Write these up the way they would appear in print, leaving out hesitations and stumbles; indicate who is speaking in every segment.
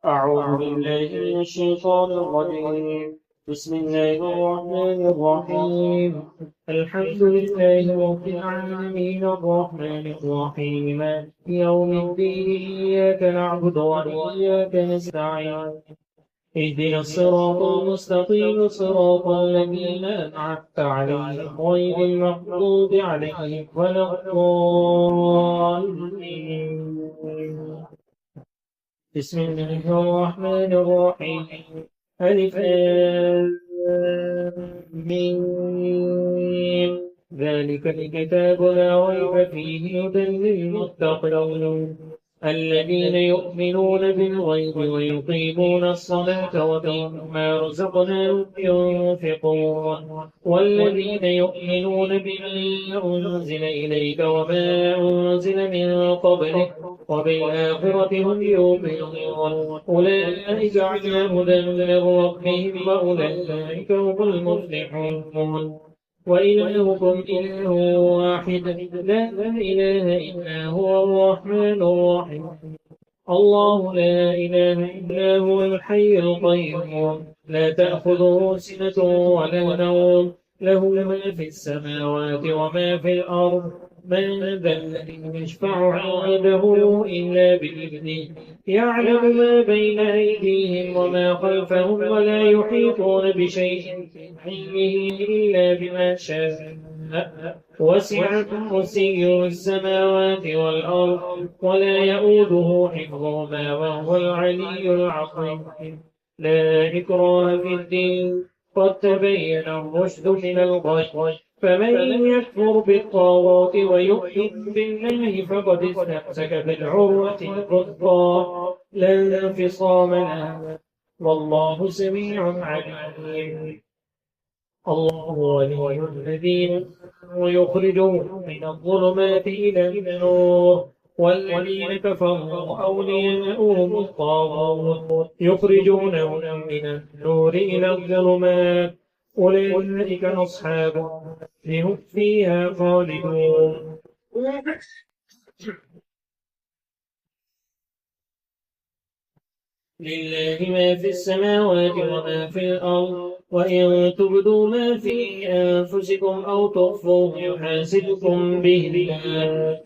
Speaker 1: أعوذ بالله من الشيطان الرجيم. بسم الله الرحمن الرحيم. الحمد لله رب العالمين الرحمن الرحيم مالك يوم الدين. إياك نعبد وإياك نستعين. اهدنا الصراط المستقيم صراط الذين أنعمت عليهم غير المغضوب عليهم ولا الضالين. بسم الله الرحمن الرحيم. ألف لام ميم. ذلك الكتاب لا ريب فيه هدى للمتقين الذين يؤمنون بالغيب ويقيمون الصلاة ومما رزقناهم ينفقون والذين يؤمنون بما أنزل إليك وما أنزل من قبلك وبالآخرة هم يؤمنون أولئك على هدى من ربهم وأولئك هم المفلحون. وإلهكم إله واحد لا إله إلا هو الرحمن الرحيم. الله لا إله إلا هو الحي القيوم لا تأخذه سنة ولا نوم له ما في السماوات وما في الأرض. من ذا الذي يشفع عنده إلا بإذنه يعلم ما بين أيديهم وما خلفهم ولا يحيطون بشيء من علمه إلا بما شاء. وسع كرسيه السماوات والأرض ولا يؤوده حفظهما وهو العلي العظيم. لا إكراه في الدين قد تبين الرشد من الغي فمن يكفر بالطاغوت ويؤمن بالله فقد استمسك بالعروة الوثقى لا انفصام لها والله سميع عليم. الله ولي الذين يخرجون من الظلمات إلى النور والذين كفروا أولياؤهم الطاغوت يخرجونهم من النور إلى الظلمات أولئك أصحاب النار هم فيها خالدون. لله ما في السماوات وما في الأرض وإن تبدوا ما في أنفسكم أو تخفوه يحاسبكم به الله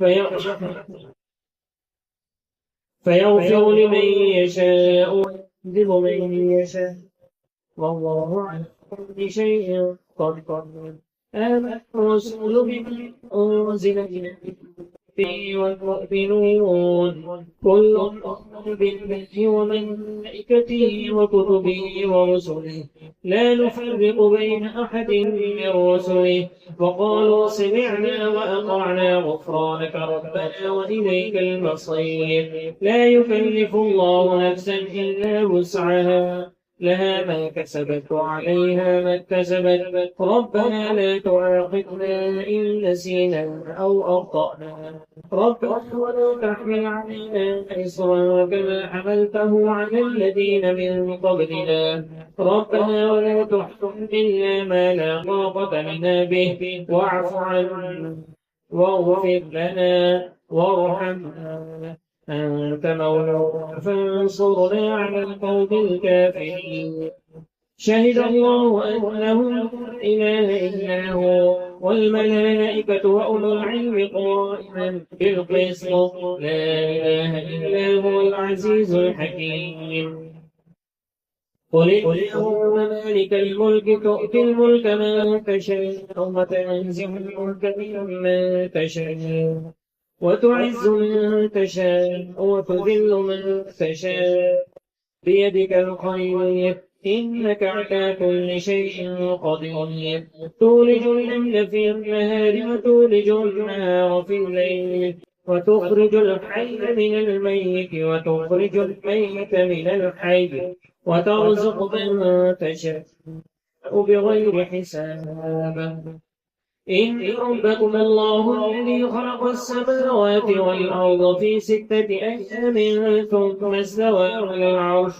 Speaker 1: فيغفر لمن يشاء ويعذب من يشاء والله على كل شيء قدير. آمن الرسول بما أنزل إليه والمؤمنون كل آمن بالله وملائكته وكتبه ورسله لا نفرق بين أحد من رسله وقالوا سمعنا وأطعنا غفرانك ربنا وإليك المصير. لا يكلف الله نفسا إلا وسعها لها ما كسبت وعليها ما اكتسبت ربنا لا تؤاخذنا إن نسينا أو أخطأنا ربنا ولا تحمل علينا إصرا كما حملته على الذين من قبلنا ربنا ولا تحملنا ما لا طاقة لنا به واعف عنا واغفر لنا وارحمنا أنت مولانا فانصرنا على القوم الكافرين. شهد الله أنه لا إله إلا هو والملائكة وأولو العلم قائما بالقسط لا إله إلا هو العزيز الحكيم. قل اللهم مالك الملك تؤتي الملك من تشاء وتنزع الملك ممن تشاء وتعز من تشاء وتذل من تشاء بيدك الخير إنك على كل شيء قدير. تولج الليل في النهار وتولج النهار في الليل وتخرج الحي من الميت وتخرج الميت من الحي وترزق من تشاء بغير حساب. إن ربكم الله الذي خلق السماوات والأرض في 6 أيام ثم استوى على العرش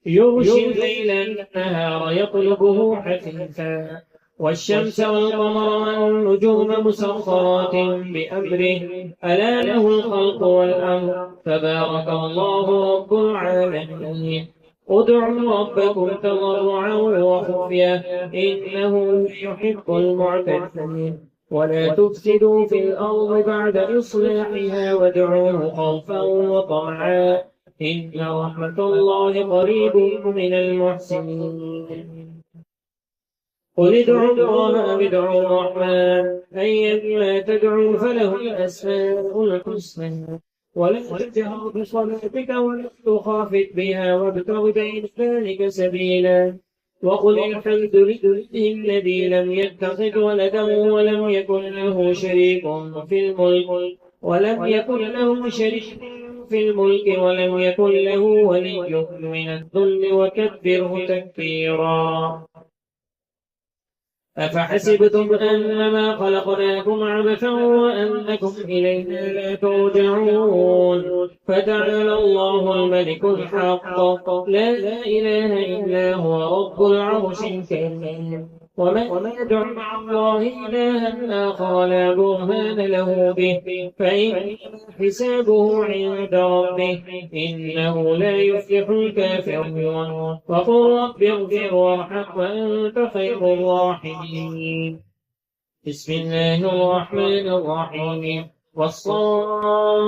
Speaker 1: يغشي الليل النهار يطلبه حثيثا والشمس والقمر والنجوم مسخرات بأمره ألا له الخلق والأمر تبارك الله رب العالمين ادعوا ربكم تضرعا وخفية إنه يحب المعتدين ولا تفسدوا في الأرض بعد إصلاحها وادعوه خوفا وطمعا إن رحمة الله قريب من المحسنين قل ادعوا الله أو ادعوا الرحمن أيما تدعوا فله الأسماء الحسنى ولا تجهر بصلاتك ولا تخافت بها وابتغ بين ذلك سبيلا وقل الحمد لله الذي لم يتخذ ولدا ولم يكن له شريك في الملك ولم يكن له ولي من الذل وكبره تكبيرا أفحسبتم أنما خلقناكم عبثا وأنكم إلينا لا ترجعون فتعالى الله الملك الحق لا إله إلا هو رب العرش الكريم ومن يدع مع الله إلها آخر لا برهان له به فإن حسابه عند ربه إنه لا يفلح الكافرون وقل رب اغفر وارحم وأنت خير الراحمين بسم الله الرحمن الرحيم والصافات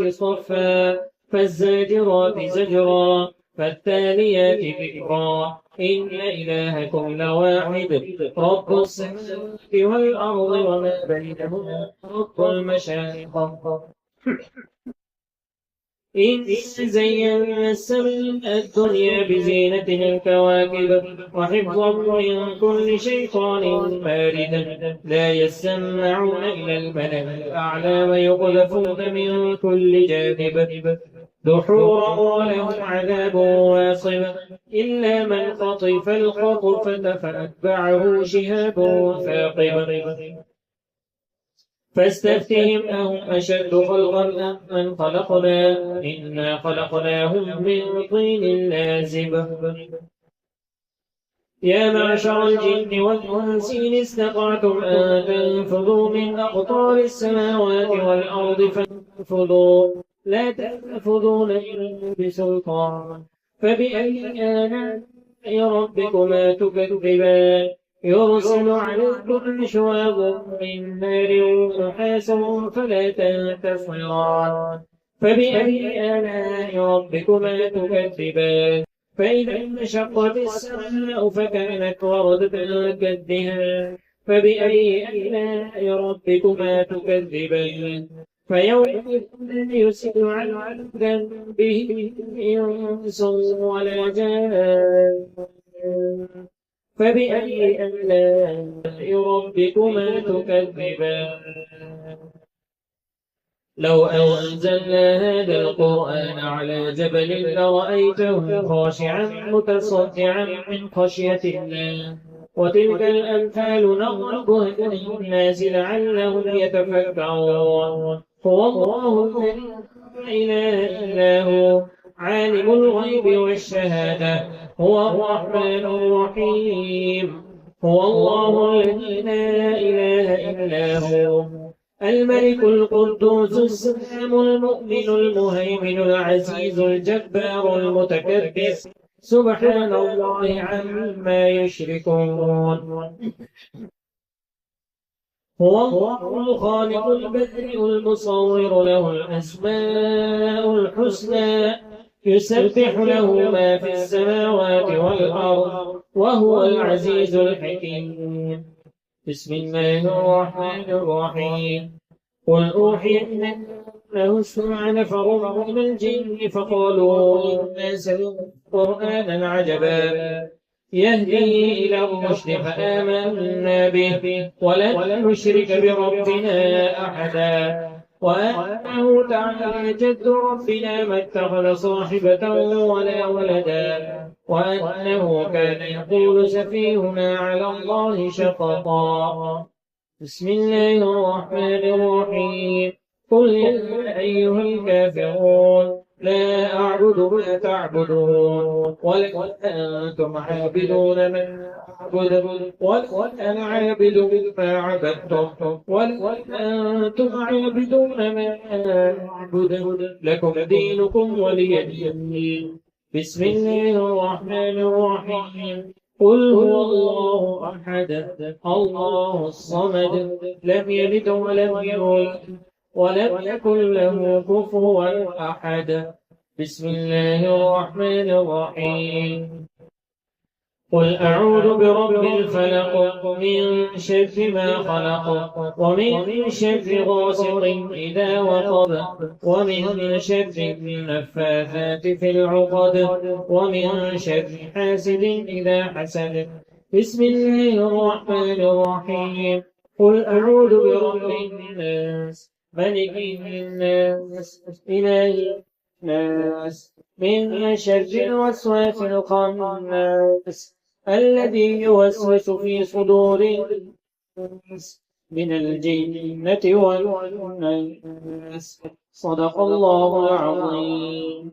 Speaker 1: صفا فالزاجرات زجرا فالتاليات ذكرا إن إلهكم لواحد رب السماوات والأرض وما بينهما رب المشارق إن زينا السماء الدنيا بزينة الكواكب وحفظا من كل شيطان مارد لا يسمعون إلى الملأ الأعلى ويقذفون من كل جانب دحورا ولهم عذاب واصب إلا من خطف الخطفة فأتبعه شهاب ثاقب فاستفتهم أهم أشد خلقا أم من خلقنا إنا خلقناهم من طين لازب يا معشر الجن والإنس إن استطعتم أن تنفذوا من أقطار السماوات والأرض فانفذوا لا تنفذون إلا بسلطان فبأي آلاء ربكما تكذبان يرسل عليكم شواظ من نار ونحاس فلا تنتصران فبأي آلاء ربكما تكذبان فإذا انشقت السماء فكانت وردة كالدهان فبأي آلاء ربكما تكذبان فيومئذ يسأل عن ذنبه إنس ولا جان فبأي آلاء ربكما تكذبان لو أنزلنا هذا القرآن على جبل لرأيته خاشعا متصدعا من خشية الله وتلك الأمثال نضربها للناس لعلهم يتفكرون هو الله الذي لا إله إلا هو عالم الغيب والشهادة هو الرحمن الرحيم هو الله الذي لا إله إلا هو الملك القدوس السلام المؤمن المهيمن العزيز الجبار المتكبر سبحان الله عما يشركون هو الله الخالق البارئ المصور له الأسماء الحسنى يسبح له ما في السماوات والأرض وهو العزيز الحكيم بسم الله الرحمن الرحيم قل أوحي إنه استمع نفر من الجن فقالوا إنا سمعنا قرآنا عجبا يهدي إلى الرشد فآمنا به ولن نشرك بربنا أحدا وأنه تعالى جد ربنا ما اتخذ صاحبة ولا ولدا وأنه كان يقول سفيهنا على الله شططا بسم الله الرحمن الرحيم قل يا أيها الكافرون لا أعبد ما تعبدون ولا أنتم عابدون ما أعبد ولا أنا عابد ما عبدتم ولا أنتم عابدون ما أعبد لكم دينكم ولي دين. بسم الله الرحمن الرحيم. قل هو الله أحد الله الصمد لم يلد ولم يولد ولم يكن له كفوا أحد. بسم الله الرحمن الرحيم. قل أعوذ برب الفلق من شر ما خلق ومن شر غاسق إذا وقب ومن شر النفاثات في العقد ومن شر حاسد إذا حسد. بسم الله الرحمن الرحيم. قل أعوذ برب الناس ملك الناس إله الناس من شر الوسواس الخناس الذي يوسوس في صدور الناس من الجنة والناس. صدق الله العظيم.